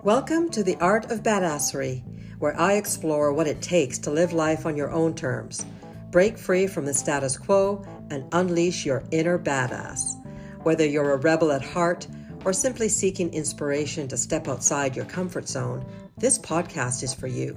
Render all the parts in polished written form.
Welcome to the Art of Badassery, where I explore what it takes to live life on your own terms, break free from the status quo, and unleash your inner badass. Whether you're a rebel at heart or simply seeking inspiration to step outside your comfort zone, this podcast is for you.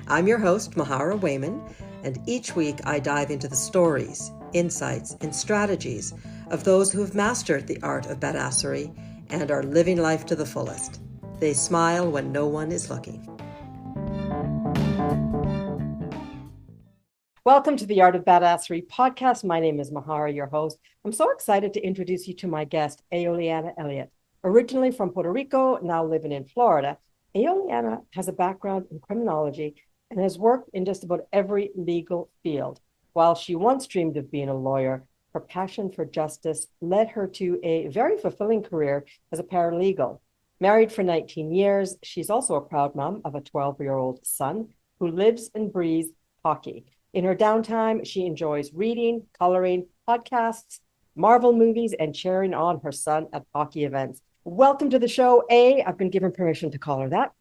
I'm your host, Mahara Wayman, and each week I dive into the stories, insights, and strategies of those who have mastered the art of badassery and are living life to the fullest. They smile when no one is looking. Welcome to the Art of Badassery podcast. My name is Mahara, your host. I'm so excited to introduce you to my guest, Aeoliana Elliott. Originally from Puerto Rico, now living in Florida, Aeoliana has a background in criminology and has worked in just about every legal field. While she once dreamed of being a lawyer, her passion for justice led her to a very fulfilling career as a paralegal. Married for 19 years, she's also a proud mom of a 12-year-old son who lives and breathes hockey. In her downtime, she enjoys reading, coloring, podcasts, Marvel movies, and cheering on her son at hockey events. Welcome to the show, A. I've been given permission to call her that.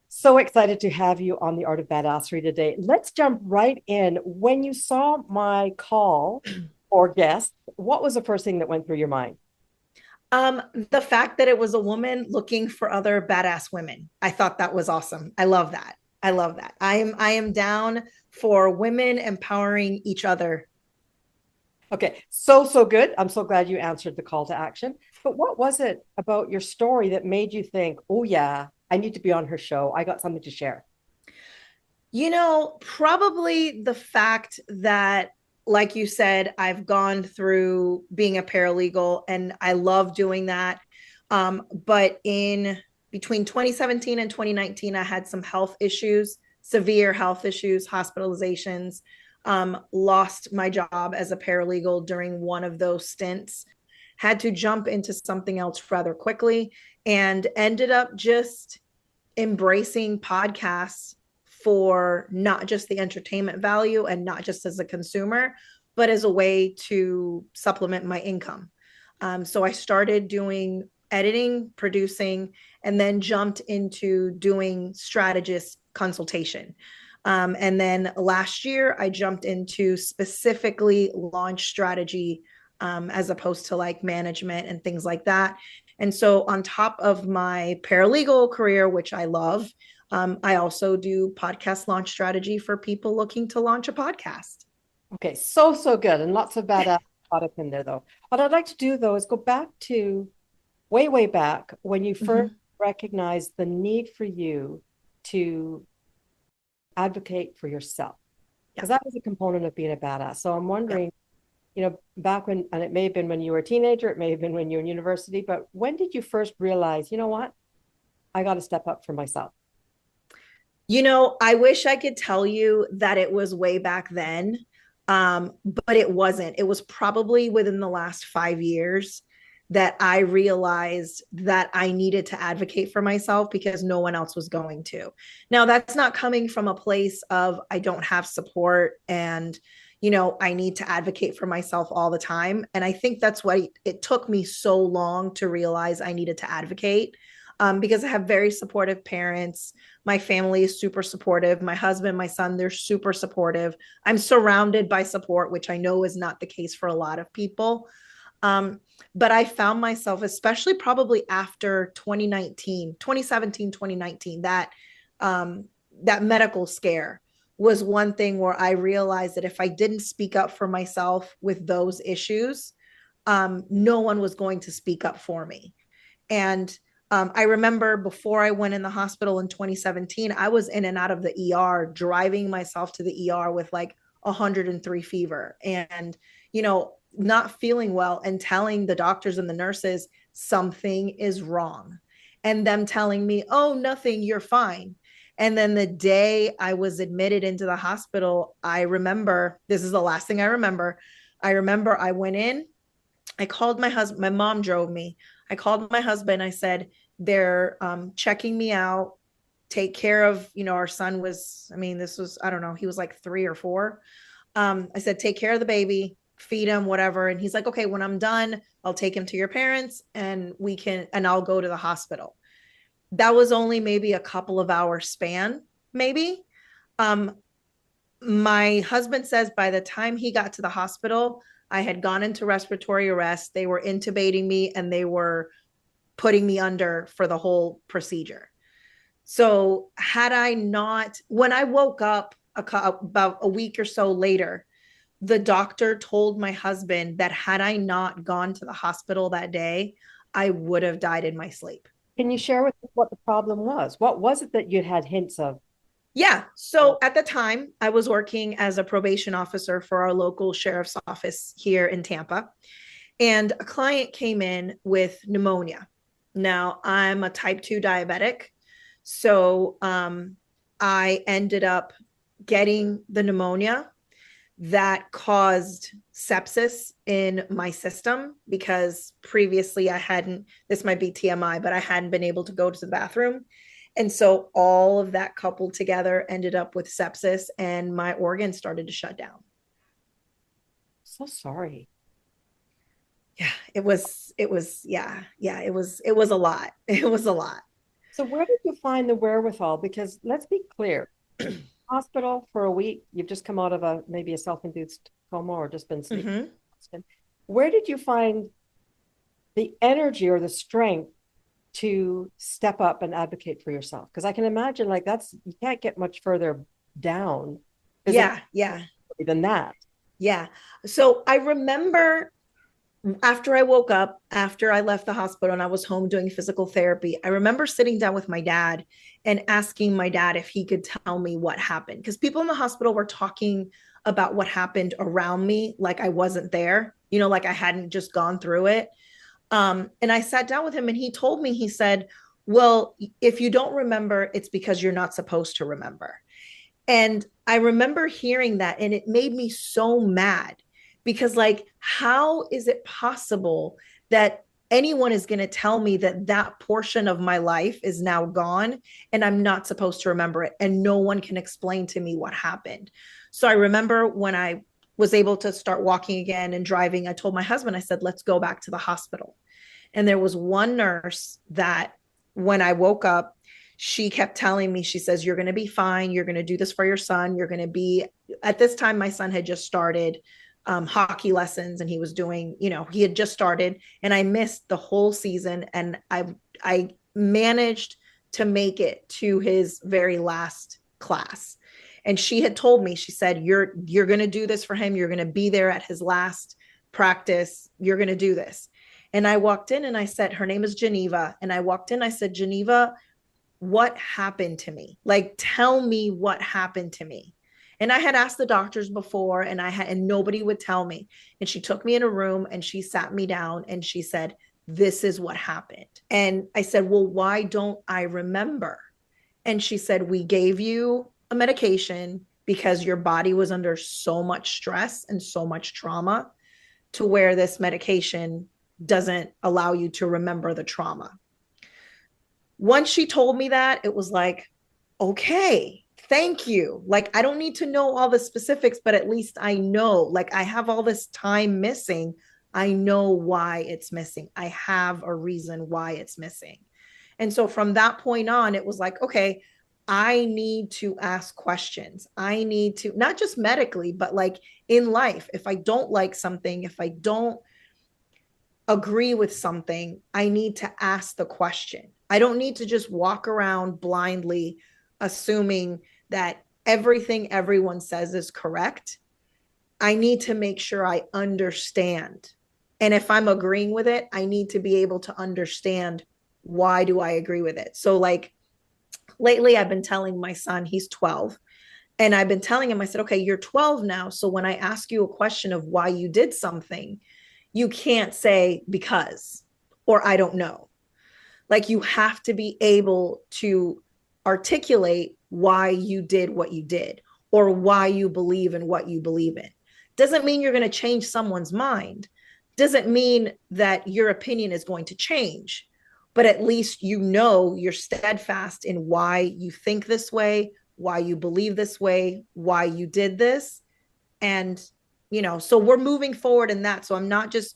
So excited to have you on the Art of Badassery today. Let's jump right in. When you saw my call or guest, what was the first thing that went through your mind? The fact that it was a woman looking for other badass women. I thought that was awesome. I love that. I love that. I am down for women empowering each other. Okay, so good. I'm so glad you answered the call to action. But what was it about your story that made you think, oh yeah, I need to be on her show. I got something to share. Probably the fact that, like you said, I've gone through being a paralegal and I love doing that. But in between 2017 and 2019, I had some health issues, severe health issues, hospitalizations, lost my job as a paralegal during one of those stints, had to jump into something else rather quickly, and ended up just embracing podcasts for not just the entertainment value and not just as a consumer, but as a way to supplement my income. So I started doing editing, producing, and then jumped into doing strategist consultation. And then last year, I jumped into specifically launch strategy as opposed to like management and things like that. And so on top of my paralegal career, which I love, I also do podcast launch strategy for people looking to launch a podcast. Okay, so good. And lots of badass product in there, though. What I'd like to do, though, is go back to way back when you first recognized the need for you to advocate for yourself. Because that was a component of being a badass. So I'm wondering, back when, and it may have been when you were a teenager, it may have been when you were in university, but when did you first realize, you know what? I got to step up for myself? I wish I could tell you that it was way back then, but it wasn't. It was probably within the last 5 years that I realized that I needed to advocate for myself because no one else was going to. Now, that's not coming from a place of I don't have support and, I need to advocate for myself all the time. And I think that's why it took me so long to realize I needed to advocate. Because I have very supportive parents. My family is super supportive. My husband, my son, they're super supportive. I'm surrounded by support, which I know is not the case for a lot of people. But I found myself, especially probably after 2017, 2019, that medical scare was one thing where I realized that if I didn't speak up for myself with those issues, no one was going to speak up for me. And I remember before I went in the hospital in 2017, I was in and out of the ER, driving myself to the ER with like 103 fever and, not feeling well and telling the doctors and the nurses something is wrong and them telling me, oh, nothing, you're fine. And then the day I was admitted into the hospital, I remember, this is the last thing I remember. I went in, I called my husband, my mom drove me. I called my husband. I said, they're checking me out. Take care of, our son was, this was, I don't know, he was like 3 or 4. I said, take care of the baby, feed him, whatever. And he's like, okay, when I'm done, I'll take him to your parents and I'll go to the hospital. that was only maybe a couple of hours span, maybe. Um, my husband says by the time he got to the hospital, I had gone into respiratory arrest. They were intubating me and they were putting me under for the whole procedure. So had I not, when I woke up about a week or so later, the doctor told my husband that had I not gone to the hospital that day, I would have died in my sleep. Can you share with me what the problem was? What was it that you had hints of? Yeah. So at the time, I was working as a probation officer for our local sheriff's office here in Tampa. And a client came in with pneumonia. Now, I'm a type 2 diabetic. So I ended up getting the pneumonia that caused sepsis in my system because previously I hadn't, this might be TMI, but I hadn't been able to go to the bathroom. And so all of that coupled together ended up with sepsis and my organs started to shut down. So sorry. Yeah, it was a lot. It was a lot. So where did you find the wherewithal? Because let's be clear, hospital for a week, you've just come out of maybe a self-induced coma or just been sleeping. Mm-hmm. Where did you find the energy or the strength to step up and advocate for yourself? Because I can imagine like you can't get much further down. Yeah. Than that. Yeah. So I remember after I woke up, after I left the hospital and I was home doing physical therapy, I remember sitting down with my dad and asking my dad if he could tell me what happened. Because people in the hospital were talking about what happened around me, like I wasn't there, like I hadn't just gone through it. And I sat down with him and he told me, he said, well, if you don't remember, it's because you're not supposed to remember. And I remember hearing that and it made me so mad because like, how is it possible that anyone is going to tell me that that portion of my life is now gone and I'm not supposed to remember it and no one can explain to me what happened. So I remember when I was able to start walking again and driving, I told my husband, I said, let's go back to the hospital. And there was one nurse that when I woke up, she kept telling me, she says, you're going to be fine. You're going to do this for your son. You're going to be, at this time, my son had just started hockey lessons and he was doing, he had just started and I missed the whole season. And I managed to make it to his very last class. And she had told me, she said, you're going to do this for him. You're going to be there at his last practice. You're going to do this. And I walked in and I said, her name is Geneva. And I walked in, I said, Geneva, what happened to me? Like, tell me what happened to me. And I had asked the doctors before and nobody would tell me. And she took me in a room and she sat me down and she said, this is what happened. And I said, well, why don't I remember? And she said, we gave you a medication because your body was under so much stress and so much trauma to where this medication doesn't allow you to remember the trauma. Once she told me that, it was like, okay, thank you. Like, I don't need to know all the specifics, but at least I know, like, I have all this time missing. I know why it's missing. I have a reason why it's missing. And so from that point on, it was like, okay, I need to ask questions. I need to, not just medically, but like in life, if I don't like something, if I don't agree with something, I need to ask the question. I don't need to just walk around blindly assuming that everything everyone says is correct. I need to make sure I understand. And if I'm agreeing with it, I need to be able to understand why do I agree with it. So like lately I've been telling my son, he's 12, and I've been telling him, I said, okay, you're 12 now. So when I ask you a question of why you did something, you can't say because, or I don't know. Like you have to be able to articulate why you did what you did or why you believe in what you believe in. Doesn't mean you're going to change someone's mind. Doesn't mean that your opinion is going to change, but at least you're steadfast in why you think this way, why you believe this way, why you did this. And, so we're moving forward in that. So I'm not just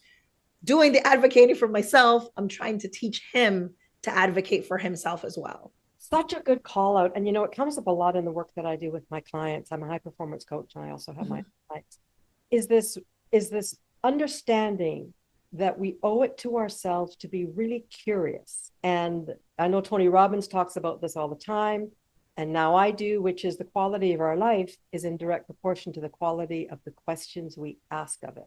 doing the advocating for myself. I'm trying to teach him to advocate for himself as well. Such a good call out. And, it comes up a lot in the work that I do with my clients. I'm a high performance coach and I also have my clients. Is this understanding that we owe it to ourselves to be really curious. And I know Tony Robbins talks about this all the time. And now I do, which is the quality of our life is in direct proportion to the quality of the questions we ask of it.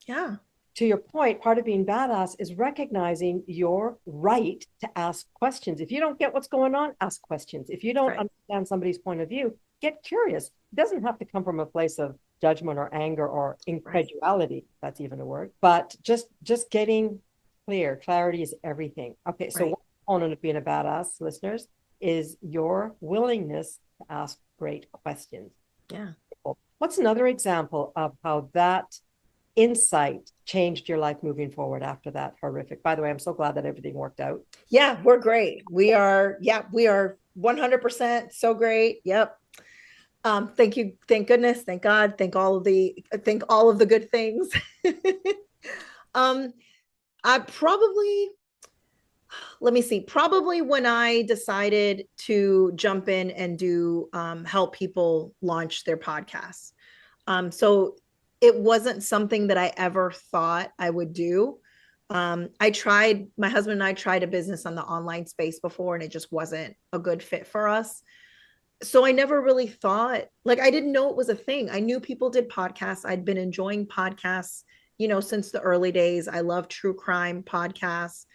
Yeah. To your point, part of being badass is recognizing your right to ask questions. If you don't get what's going on, ask questions. If you don't understand somebody's point of view, get curious. It doesn't have to come from a place of judgment or anger or incredulity. Right. That's even a word. But just getting clear. Clarity is everything. Okay, so one component of being a badass, listeners, is your willingness to ask great questions. Yeah. What's another example of how that insight changed your life moving forward after that horrific? By the way, I'm so glad that everything worked out. Yeah, we're great. We are 100% so great. Yep. Thank you. Thank goodness. Thank God. Thank all of the good things. Probably when I decided to jump in and do help people launch their podcasts. So it wasn't something that I ever thought I would do. My husband and I tried a business on the online space before, and it just wasn't a good fit for us. So I never really thought, I didn't know it was a thing. I knew people did podcasts. I'd been enjoying podcasts, since the early days. I love true crime podcasts.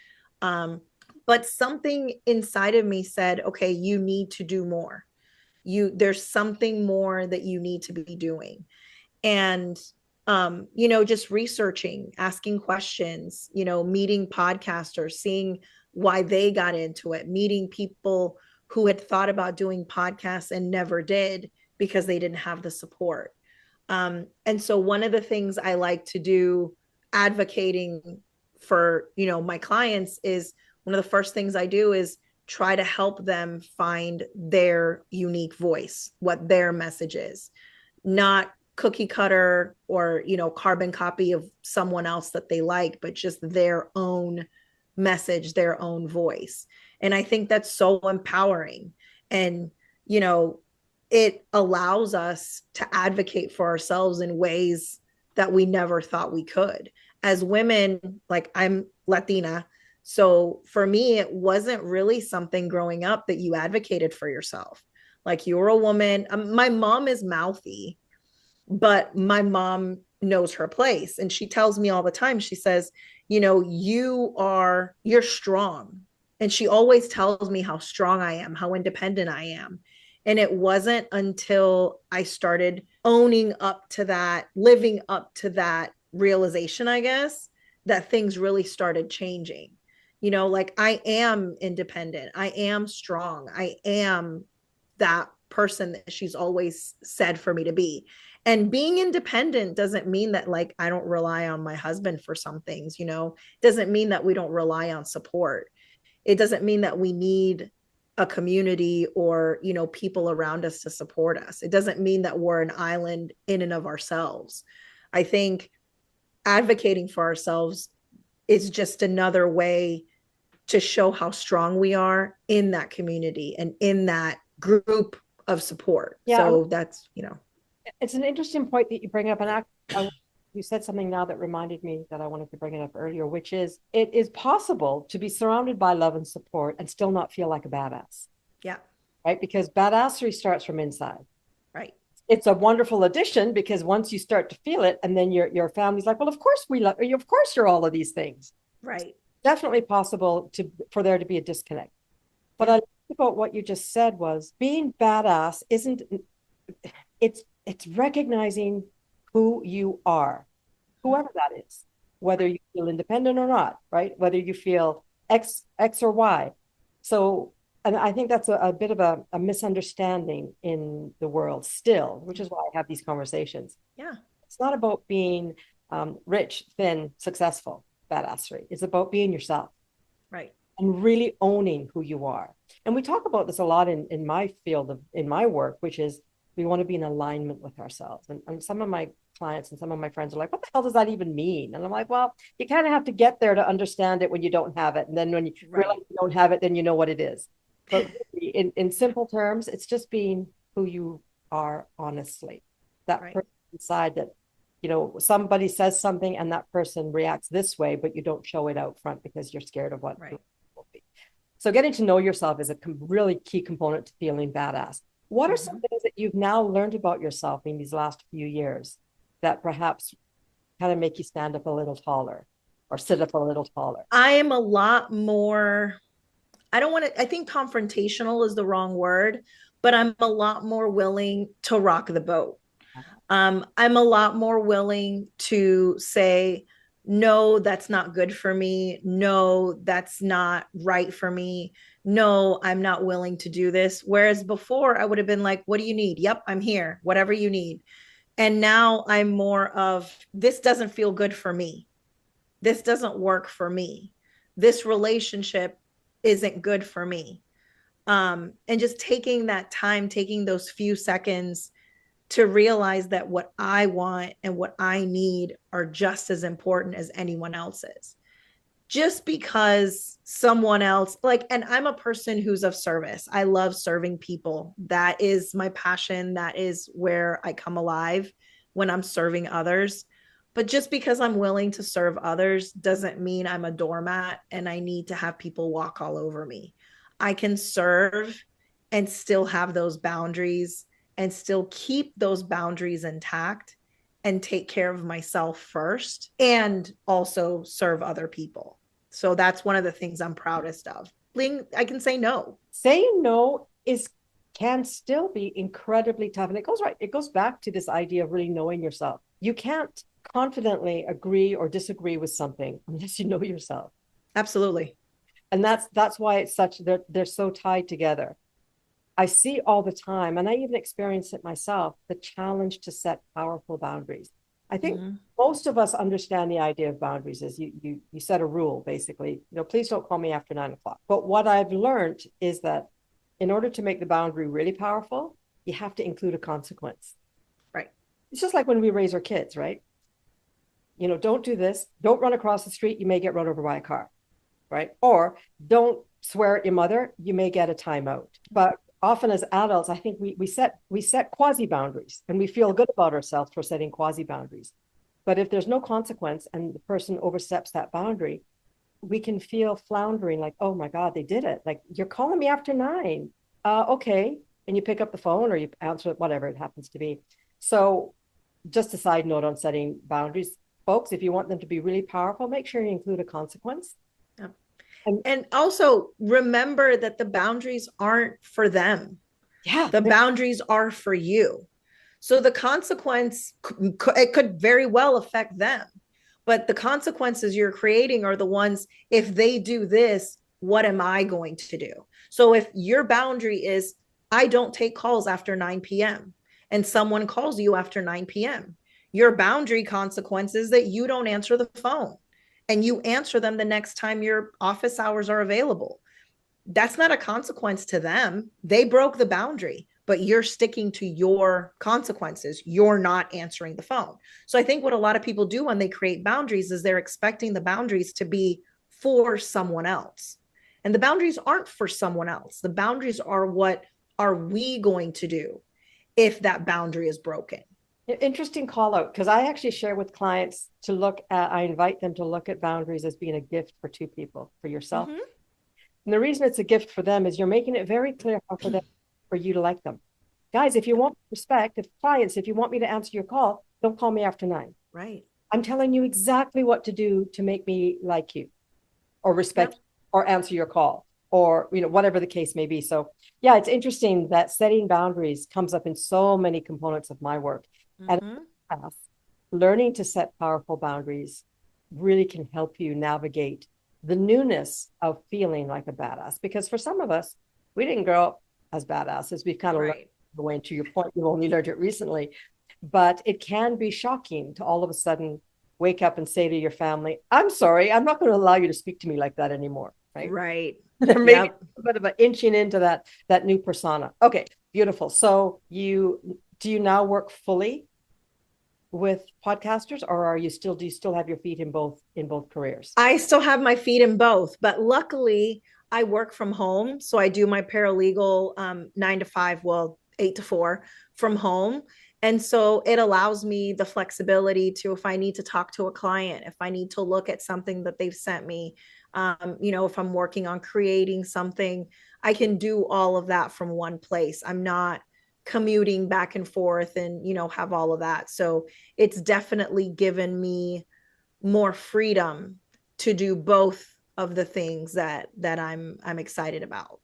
But something inside of me said, okay, you need to do more. There's something more that you need to be doing. And, just researching, asking questions, meeting podcasters, seeing why they got into it, meeting people who had thought about doing podcasts and never did because they didn't have the support. And so one of the things I like to do advocating for, my clients is one of the first things I do is try to help them find their unique voice, what their message is, not cookie cutter or, carbon copy of someone else that they like, but just their own message, their own voice. And I think that's so empowering. And, it allows us to advocate for ourselves in ways that we never thought we could. As women, I'm Latina. So for me, it wasn't really something growing up that you advocated for yourself. You're a woman. My mom is mouthy, but my mom knows her place. And she tells me all the time, she says, you're strong. And she always tells me how strong I am, how independent I am. And it wasn't until I started owning up to that, living up to that realization, I guess, that things really started changing. I am independent. I am strong. I am that person that she's always said for me to be. And being independent doesn't mean that I don't rely on my husband for some things, doesn't mean that we don't rely on support. It doesn't mean that we need a community or, people around us to support us. It doesn't mean that we're an island in and of ourselves. I think advocating for ourselves is just another way to show how strong we are in that community and in that group of support. Yeah. So that's, It's an interesting point that you bring up. And you said something now that reminded me that I wanted to bring it up earlier, which is it is possible to be surrounded by love and support and still not feel like a badass. Yeah. Right. Because badassery starts from inside. Right. It's a wonderful addition because once you start to feel it and then your family's like, well, of course we love you. Of course you're all of these things. Right. Definitely possible for there to be a disconnect. But I like about what you just said was being badass it's recognizing who you are, whoever that is, whether you feel independent or not, right? Whether you feel X or Y. So, and I think that's a bit of a misunderstanding in the world still, which is why I have these conversations. Yeah. It's not about being rich, thin, successful, badassery. It's about being yourself. Right. And really owning who you are. And we talk about this a lot in my field in my work, which is we want to be in alignment with ourselves. And some of my clients and some of my friends are like, what the hell does that even mean? And I'm like, well, you kind of have to get there to understand it when you don't have it. And then when you realize you don't have it, then you know what it is. But really, in simple terms, it's just being who you are honestly. That person inside that, somebody says something and that person reacts this way, but you don't show it out front because you're scared of what will be. So getting to know yourself is a really key component to feeling badass. What are some things that you've now learned about yourself in these last few years that perhaps kind of make you stand up a little taller or sit up a little taller? I am a lot more, I think confrontational is the wrong word, but I'm a lot more willing to rock the boat. I'm a lot more willing to say, no, that's not good for me. No, that's not right for me. No, I'm not willing to do this. Whereas before I would have been like, what do you need? Yep, I'm here, whatever you need. And now I'm more of, this doesn't feel good for me. This doesn't work for me. This relationship isn't good for me. And just taking that time, taking those few seconds to realize that what I want and what I need are just as important as anyone else's. Just because someone else, and I'm a person who's of service. I love serving people. That is my passion. That is where I come alive, when I'm serving others. But just because I'm willing to serve others doesn't mean I'm a doormat and I need to have people walk all over me. I can serve and still have those boundaries and still keep those boundaries intact and take care of myself first and also serve other people. So that's one of the things I'm proudest of. I can say no. Saying no can still be incredibly tough. And it goes back to this idea of really knowing yourself. You can't confidently agree or disagree with something unless you know yourself. Absolutely. And that's why they're so tied together. I see all the time, and I even experience it myself, the challenge to set powerful boundaries. I think most of us understand the idea of boundaries is you set a rule, basically, please don't call me after 9:00. But what I've learned is that in order to make the boundary really powerful, you have to include a consequence. Right. It's just like when we raise our kids, right? Don't do this. Don't run across the street. You may get run over by a car, right? Or don't swear at your mother. You may get a timeout. But often as adults, I think we set quasi boundaries and we feel good about ourselves for setting quasi boundaries. But if there's no consequence and the person oversteps that boundary, we can feel floundering like, oh my God, they did it. Like, you're calling me after 9. Okay. And you pick up the phone or you answer it, whatever it happens to be. So just a side note on setting boundaries, folks, if you want them to be really powerful, make sure you include a consequence. And also remember that the boundaries aren't for them. Yeah. The boundaries are for you. So the consequence, it could very well affect them. But the consequences you're creating are the ones, if they do this, what am I going to do? So if your boundary is, I don't take calls after 9 p.m. and someone calls you after 9 p.m., your boundary consequence is that you don't answer the phone. And you answer them the next time your office hours are available. That's not a consequence to them. They broke the boundary, but you're sticking to your consequences. You're not answering the phone. So I think what a lot of people do when they create boundaries is they're expecting the boundaries to be for someone else. And the boundaries aren't for someone else. The boundaries are, what are we going to do if that boundary is broken? Interesting call out, because I actually share with clients I invite them to look at boundaries as being a gift for two people, for yourself. And the reason it's a gift for them is you're making it very clear for you to like them. Guys, if you want respect, if you want me to answer your call, don't call me after 9. Right. I'm telling you exactly what to do to make me like you or respect or answer your call or, whatever the case may be. So yeah, it's interesting that setting boundaries comes up in so many components of my work. And learning to set powerful boundaries really can help you navigate the newness of feeling like a badass. Because for some of us, we didn't grow up as badasses. We've kind of learned the way. To your point, you've only learned it recently. But it can be shocking to all of a sudden wake up and say to your family, I'm sorry, I'm not going to allow you to speak to me like that anymore. Right. Right. There may be a bit of an inching into that new persona. Okay, beautiful. So do you now work fully with podcasters, or do you still have your feet in both careers? I still have my feet in both, but luckily I work from home. So I do my paralegal 9 to 5, well, 8 to 4 from home. And so it allows me the flexibility to, if I need to talk to a client, if I need to look at something that they've sent me, if I'm working on creating something, I can do all of that from one place. I'm not commuting back and forth and, have all of that. So it's definitely given me more freedom to do both of the things that I'm excited about.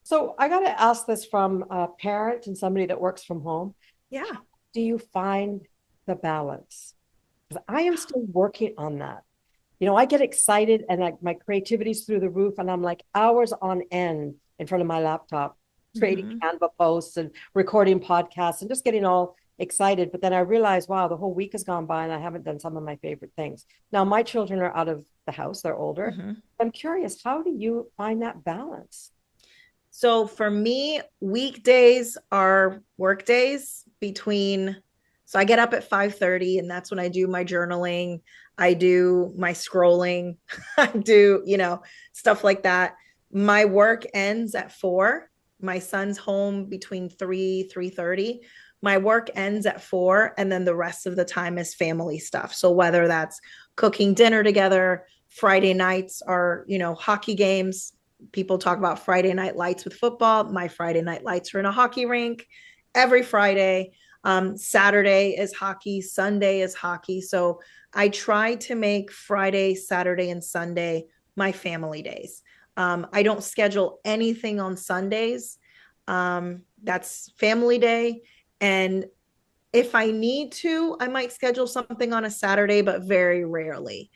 So I got to ask this from a parent and somebody that works from home. Yeah. Do you find the balance? Because I am still working on that. I get excited and my creativity's through the roof, and I'm like hours on end in front of my laptop, creating Canva posts and recording podcasts and just getting all excited. But then I realized, wow, the whole week has gone by and I haven't done some of my favorite things. Now my children are out of the house, they're older. I'm curious, how do you find that balance? So for me, weekdays are work days so I get up at 5:30 and that's when I do my journaling. I do my scrolling. I do, stuff like that. My work ends at 4. My son's home between 3:30. My work ends at 4, and then the rest of the time is family stuff. So whether that's cooking dinner together, Friday nights are, hockey games. People talk about Friday night lights with football. My Friday night lights are in a hockey rink every Friday. Saturday is hockey, Sunday is hockey. So I try to make Friday, Saturday, and Sunday my family days. I don't schedule anything on Sundays. That's family day. And if I need to, I might schedule something on a Saturday, but very rarely.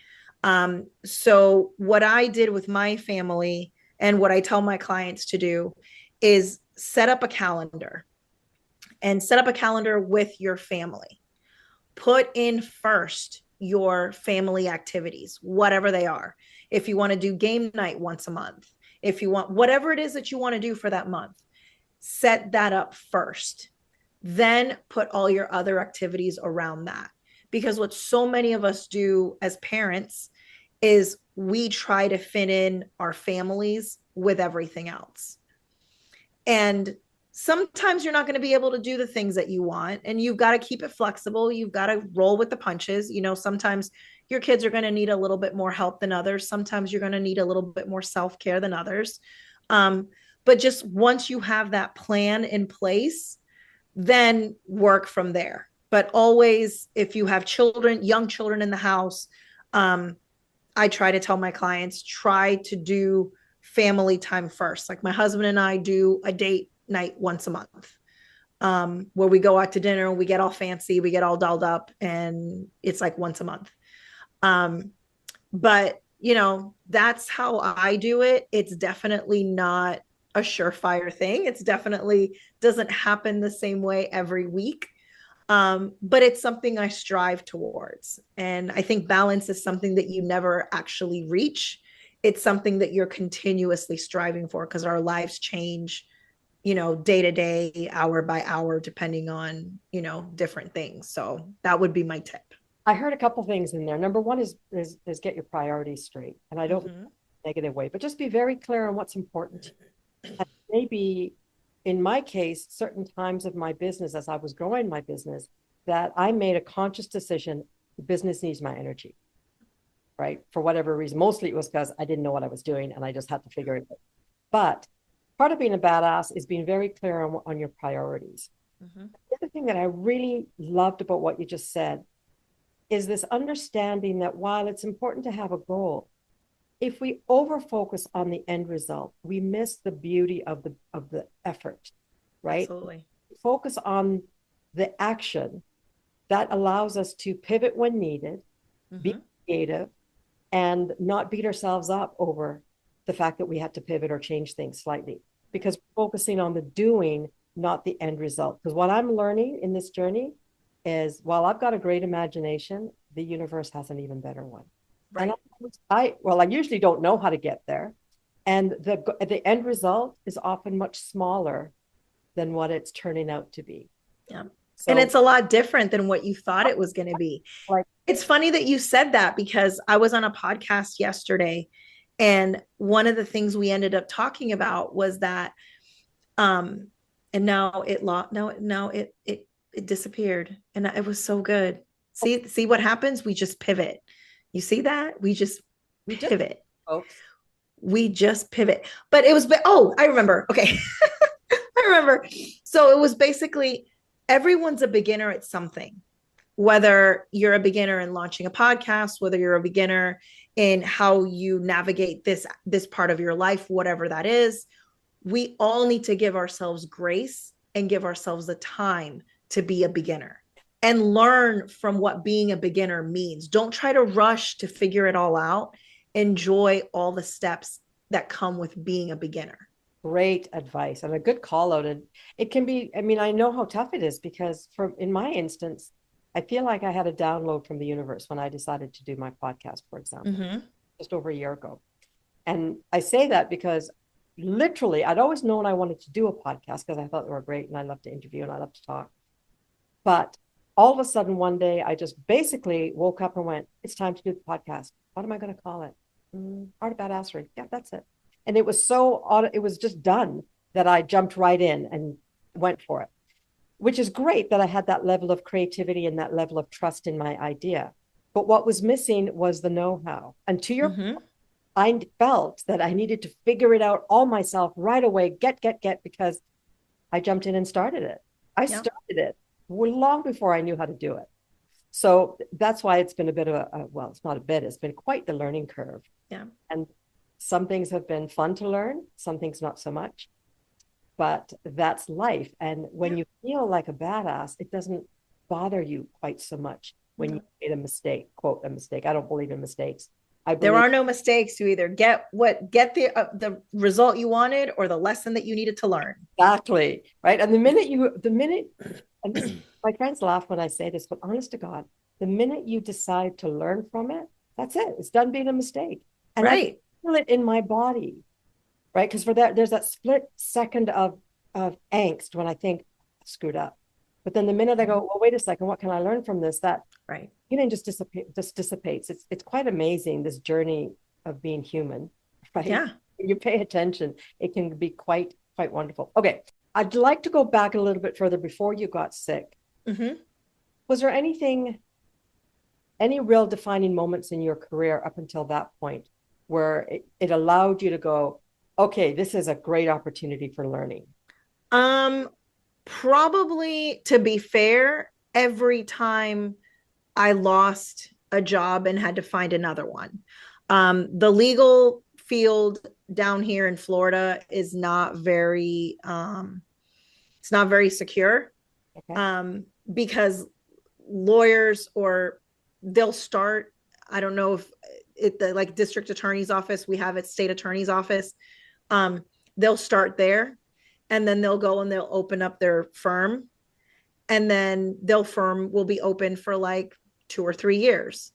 So what I did with my family and what I tell my clients to do is set up a calendar with your family. Put in first your family activities, whatever they are. If you want to do game night once a month, if you want whatever it is that you want to do for that month, set that up first. Then put all your other activities around that. Because what so many of us do as parents is we try to fit in our families with everything else. And sometimes you're not going to be able to do the things that you want, and you've got to keep it flexible. You've got to roll with the punches. Sometimes your kids are going to need a little bit more help than others. Sometimes you're going to need a little bit more self-care than others. But just once you have that plan in place, then work from there. But always, if you have young children in the house, I try to tell my clients, try to do family time first. Like my husband and I do a date night once a month, where we go out to dinner, we get all fancy, we get all dolled up, and it's like once a month. But that's how I do it. It's definitely not a surefire thing. It's definitely doesn't happen the same way every week. But it's something I strive towards. And I think balance is something that you never actually reach. It's something that you're continuously striving for, because our lives change, day to day, hour by hour, depending on, different things. So that would be my tip. I heard a couple things in there. Number one is get your priorities straight. And I don't negative way, but just be very clear on what's important. And maybe in my case, certain times of my business, as I was growing my business, that I made a conscious decision, the business needs my energy, right? For whatever reason. Mostly it was because I didn't know what I was doing and I just had to figure it out. But part of being a badass is being very clear on your priorities. The other thing that I really loved about what you just said is this understanding that while it's important to have a goal, if we over-focus on the end result, we miss the beauty of the effort, right? Absolutely. Focus on the action that allows us to pivot when needed, be creative, and not beat ourselves up over the fact that we had to pivot or change things slightly, because focusing on the doing, not the end result. Because what I'm learning in this journey is, while I've got a great imagination, the universe has an even better one. Right. And I usually don't know how to get there. And the end result is often much smaller than what it's turning out to be. Yeah. And So it's a lot different than what you thought it was going to be. like, It's funny that you said that, because I was on a podcast yesterday, and one of the things we ended up talking about was that and now it disappeared, and it was so good. See what happens? We just pivot. You see that? We just we just, pivot. folks, We just pivot. But it was, oh, I remember. Okay. I remember. So it was basically, everyone's a beginner at something, whether you're a beginner in launching a podcast, whether you're a beginner in how you navigate this part of your life, whatever that is. We all need to give ourselves grace and give ourselves the time to be a beginner and learn from what being a beginner means. Don't try to rush to figure it all out. Enjoy all the steps that come with being a beginner. great advice and a good call out. And it can be, I mean, I know how tough it is because in my instance, I feel like I had a download from the universe when I decided to do my podcast, for example, just over a year ago. And I say that because literally I'd always known I wanted to do a podcast because I thought they were great and I love to interview and I love to talk. But all of a sudden one day I just basically woke up and went, it's time to do the podcast. What am I going to call it? Art of Badassery. Yeah, that's it. And it was it was just done that I jumped right in and went for it, which is great that I had that level of creativity and that level of trust in my idea. But what was missing was the know-how. And to your point, I felt that I needed to figure it out all myself right away, get, because I jumped in and started it. I started it long before I knew how to do it. So that's why it's been a bit of well, it's not a bit, it's been quite the learning curve. Yeah. And some things have been fun to learn, some things not so much, but that's life. And when you feel like a badass, it doesn't bother you quite so much when you made a mistake, quote, a mistake. I don't believe in mistakes. There are no mistakes. You either get the result you wanted or the lesson that you needed to learn. Exactly. Right. And and this, my friends laugh when I say this, but honest to God, the minute you decide to learn from it, that's it. It's done being a mistake. And I feel it in my body. Right. Because for that, there's that split second of angst when I think I screwed up. But then the minute I go, well, wait a second, what can I learn from this? That feeling just dissipates. It's quite amazing, this journey of being human, right? Yeah. When you pay attention, it can be quite wonderful. Okay. I'd like to go back a little bit further before you got sick. Was there any real defining moments in your career up until that point where it allowed you to go, okay, this is a great opportunity for learning? Probably, to be fair, every time I lost a job and had to find another one. The legal field down here in Florida is not very, it's not very secure. Because lawyers, or they'll start, I don't know if the like district attorney's office, we have it, state attorney's office. They'll start there, and then they'll go and they'll open up their firm, and then their firm will be open for like 2 or 3 years.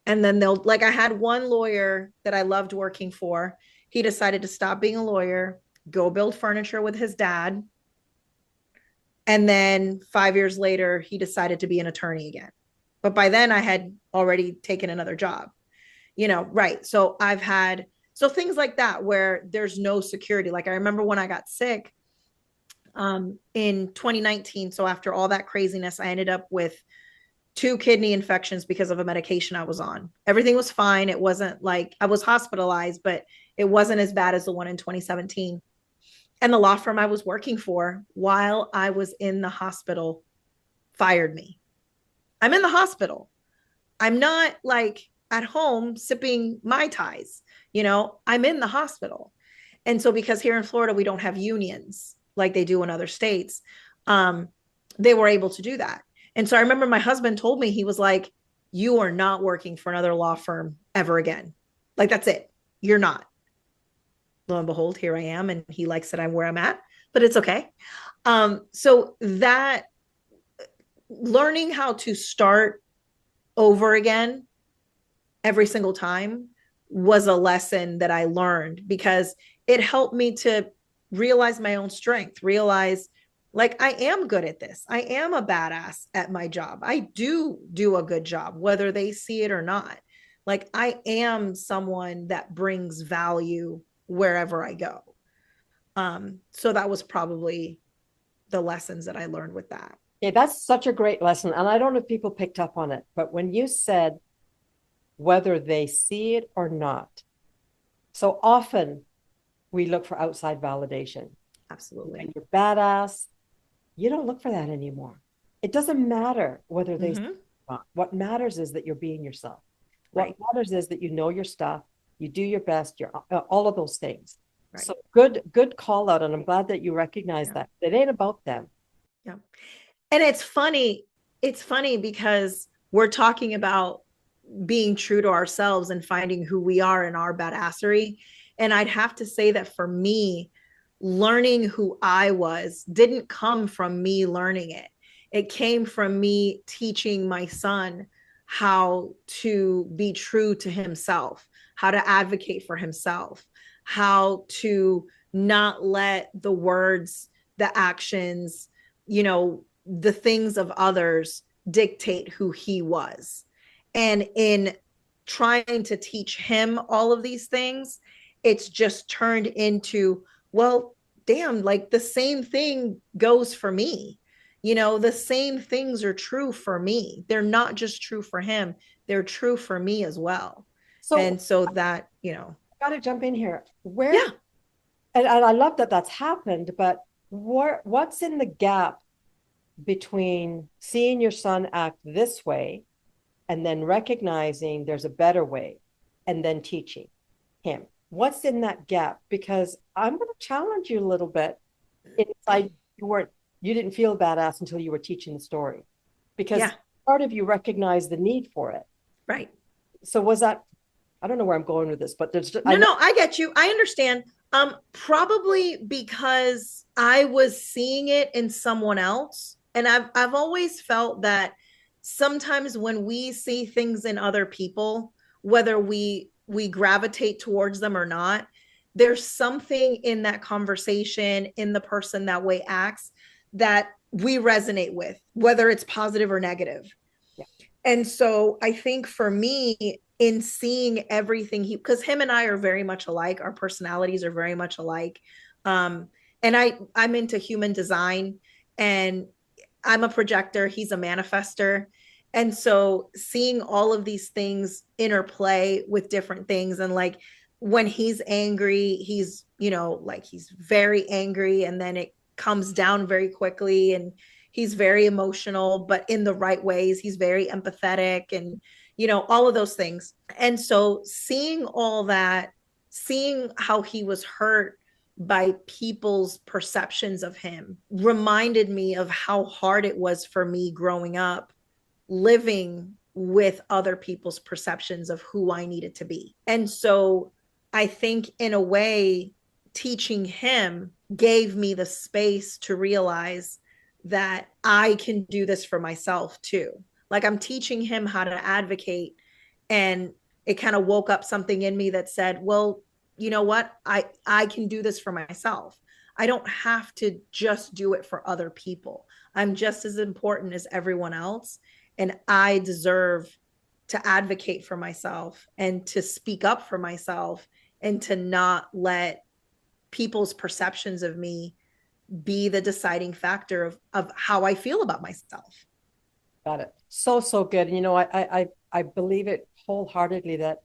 And then I had one lawyer that I loved working for. He decided to stop being a lawyer, go build furniture with his dad. And then 5 years later, he decided to be an attorney again. But by then I had already taken another job, right. So things like that, where there's no security. Like I remember when I got sick, in 2019. So after all that craziness, I ended up with 2 kidney infections because of a medication I was on. Everything was fine. It wasn't like I was hospitalized, but it wasn't as bad as the one in 2017. And the law firm I was working for while I was in the hospital fired me. I'm in the hospital. I'm not like at home sipping Mai Tais, I'm in the hospital. And so because here in Florida, we don't have unions like they do in other states, they were able to do that. And so I remember my husband told me, he was like, you are not working for another law firm ever again. Like, that's it. You're not. Lo and behold, here I am. And he likes that I'm where I'm at, but it's okay. So that learning how to start over again every single time was a lesson that I learned, because it helped me to realize my own strength, realize Like, I am good at this. I am a badass at my job. I do a good job, whether they see it or not. Like, I am someone that brings value wherever I go. So that was probably the lessons that I learned with that. Yeah, that's such a great lesson. And I don't know if people picked up on it, but when you said whether they see it or not, so often we look for outside validation. Absolutely. When you're badass, you don't look for that anymore. It doesn't matter whether they see it or not. What matters is that you're being yourself. What matters is that you know your stuff, you do your best, you're all of those things. Right. So good call out. And I'm glad that you recognize that. It ain't about them. Yeah. And it's funny because we're talking about being true to ourselves and finding who we are in our badassery. And I'd have to say that for me, learning who I was didn't come from me learning it. It came from me teaching my son how to be true to himself, how to advocate for himself, how to not let the words, the actions, the things of others dictate who he was. And in trying to teach him all of these things, it's just turned into, well, damn, like the same thing goes for me. The same things are true for me. They're not just true for him, they're true for me as well. So that, got to jump in here. And I love that that's happened, but what's in the gap between seeing your son act this way and then recognizing there's a better way and then teaching him? What's in that gap? Because I'm going to challenge you a little bit. Inside, you didn't feel badass until you were teaching the story, because part of you recognized the need for it. Right. So was that, I don't know where I'm going with this, but there's I get you. I understand. Probably because I was seeing it in someone else. And I've always felt that sometimes when we see things in other people, whether we gravitate towards them or not, there's something in that conversation, in the person that way acts, that we resonate with, whether it's positive or negative. Yeah. And so I think for me, in seeing everything because him and I are very much alike, our personalities are very much alike. And I'm into human design, and I'm a projector, he's a manifester. And so seeing all of these things interplay with different things, and like when he's angry, he's, he's very angry, and then it comes down very quickly, and he's very emotional, but in the right ways. He's very empathetic, and all of those things. And so seeing all that, seeing how he was hurt by people's perceptions of him, reminded me of how hard it was for me growing up, living with other people's perceptions of who I needed to be. And so I think in a way, teaching him gave me the space to realize that I can do this for myself too. Like, I'm teaching him how to advocate, and it kind of woke up something in me that said, well, you know what? I can do this for myself. I don't have to just do it for other people. I'm just as important as everyone else. And I deserve to advocate for myself and to speak up for myself, and to not let people's perceptions of me be the deciding factor of how I feel about myself. Got it. So good. And, I believe it wholeheartedly that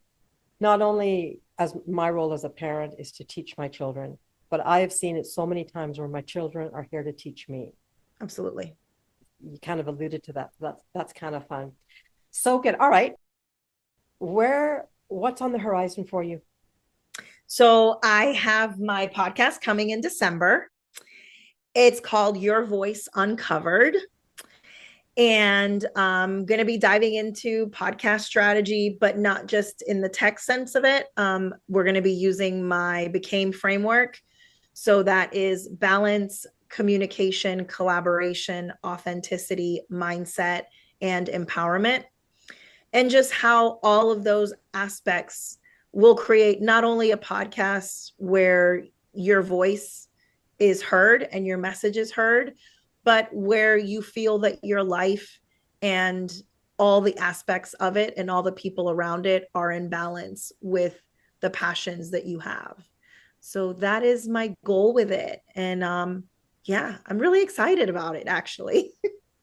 not only as my role as a parent is to teach my children, but I have seen it so many times where my children are here to teach me. Absolutely. You kind of alluded to that. That's kind of fun. So good. All right. What's on the horizon for you? So I have my podcast coming in December. It's called Your Voice Uncovered. And I'm going to be diving into podcast strategy, but not just in the tech sense of it. We're going to be using my Became framework. So that is balance, communication, collaboration, authenticity, mindset, and empowerment. And just how all of those aspects will create not only a podcast where your voice is heard and your message is heard, but where you feel that your life and all the aspects of it and all the people around it are in balance with the passions that you have. So that is my goal with it. And yeah, I'm really excited about it, actually.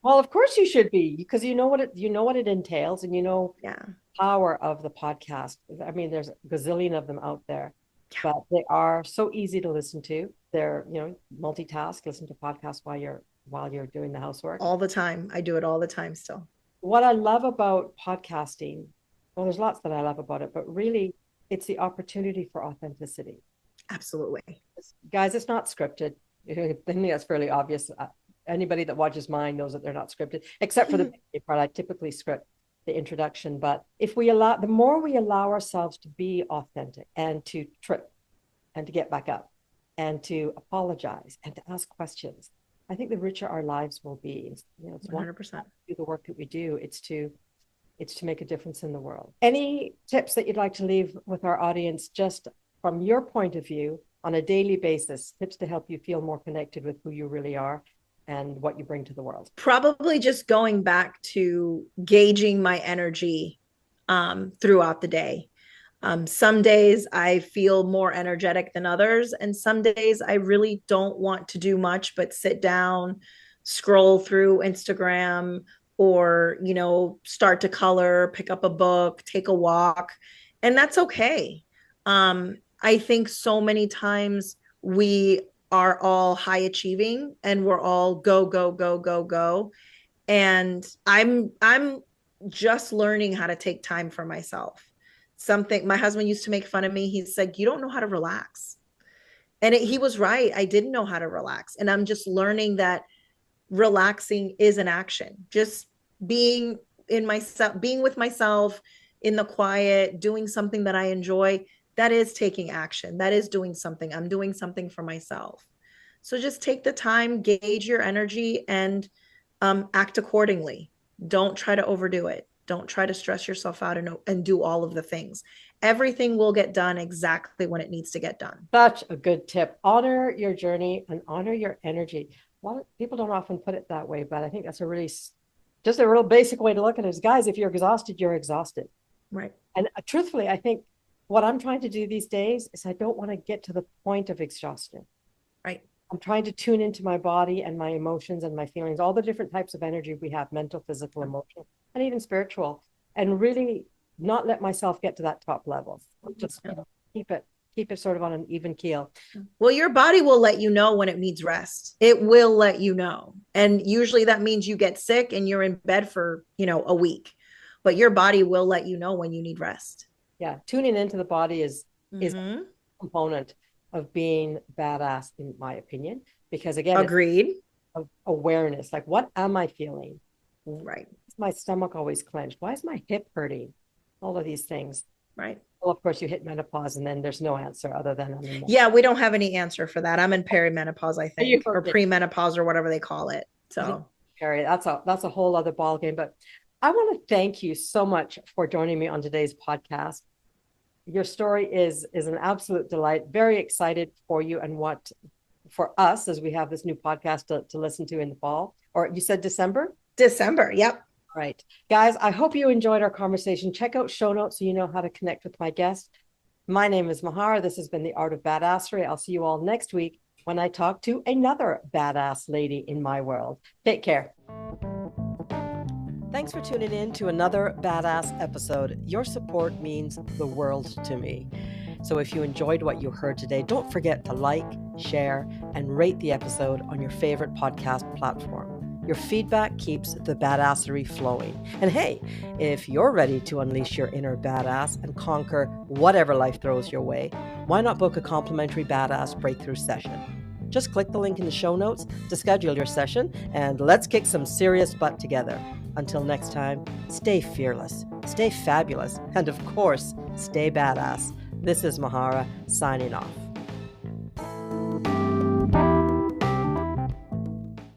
Well, of course you should be, because you know what it entails, and Yeah. power of the podcast. I mean, there's a gazillion of them out there, Yeah. but they are so easy to listen to. They're, multitask, listen to podcasts while you're doing the housework. All the time. I do it all the time still. What I love about podcasting, well, there's lots that I love about it, but really it's the opportunity for authenticity. Absolutely. Guys, it's not scripted. I think that's fairly obvious. Anybody that watches mine knows that they're not scripted, except for the part. I typically script the introduction, but the more we allow ourselves to be authentic and to trip and to get back up and to apologize and to ask questions, I think the richer our lives will be. It's 100%. Do the work that we do. It's to make a difference in the world. Any tips that you'd like to leave with our audience, just from your point of view on a daily basis, tips to help you feel more connected with who you really are and what you bring to the world? Probably just going back to gauging my energy throughout the day. Some days I feel more energetic than others, and some days I really don't want to do much but sit down, scroll through Instagram, or start to color, pick up a book, take a walk, and that's okay. I think so many times we are all high achieving and we're all go, go, go, go, go. And I'm just learning how to take time for myself. Something my husband used to make fun of me. He said, "You don't know how to relax." And he was right. I didn't know how to relax. And I'm just learning that relaxing is an action. Just being with myself in the quiet, doing something that I enjoy, that is taking action. That is doing something. I'm doing something for myself. So just take the time, gauge your energy, and act accordingly. Don't try to overdo it. Don't try to stress yourself out and do all of the things. Everything will get done exactly when it needs to get done. Such a good tip. Honor your journey and honor your energy. Well, people don't often put it that way, but I think that's just a real basic way to look at it is, guys, if you're exhausted, you're exhausted. Right. And truthfully, I think what I'm trying to do these days is I don't want to get to the point of exhaustion. Right. I'm trying to tune into my body and my emotions and my feelings, all the different types of energy we have, mental, physical, emotional, and even spiritual, and really not let myself get to that top level. Just keep it sort of on an even keel. Well, your body will let you know when it needs rest. It will let you know. And usually that means you get sick and you're in bed for, a week, but your body will let you know when you need rest. Yeah. Tuning into the body is a component of being badass, in my opinion, because again, agreed. Of awareness, like, what am I feeling? Right. Is my stomach always clenched? Why is my hip hurting? All of these things. Right. Well, of course, you hit menopause, and then there's no answer other than yeah, we don't have any answer for that. I'm in perimenopause, I think, or premenopause, or whatever they call it. So, that's a whole other ball game. But I want to thank you so much for joining me on today's podcast. Your story is an absolute delight. Very excited for you and for us as we have this new podcast to listen to in the fall. Or you said December? December, yep. All right. Guys, I hope you enjoyed our conversation. Check out show notes so you know how to connect with my guest. My name is Mahara. This has been the Art of Badassery. I'll see you all next week when I talk to another badass lady in my world. Take care. Thanks for tuning in to another badass episode. Your support means the world to me. So if you enjoyed what you heard today, don't forget to like, share, and rate the episode on your favorite podcast platform. Your feedback keeps the badassery flowing. And hey, if you're ready to unleash your inner badass and conquer whatever life throws your way, why not book a complimentary badass breakthrough session? Just click the link in the show notes to schedule your session, and let's kick some serious butt together. Until next time, stay fearless, stay fabulous, and of course, stay badass. This is Mahara signing off.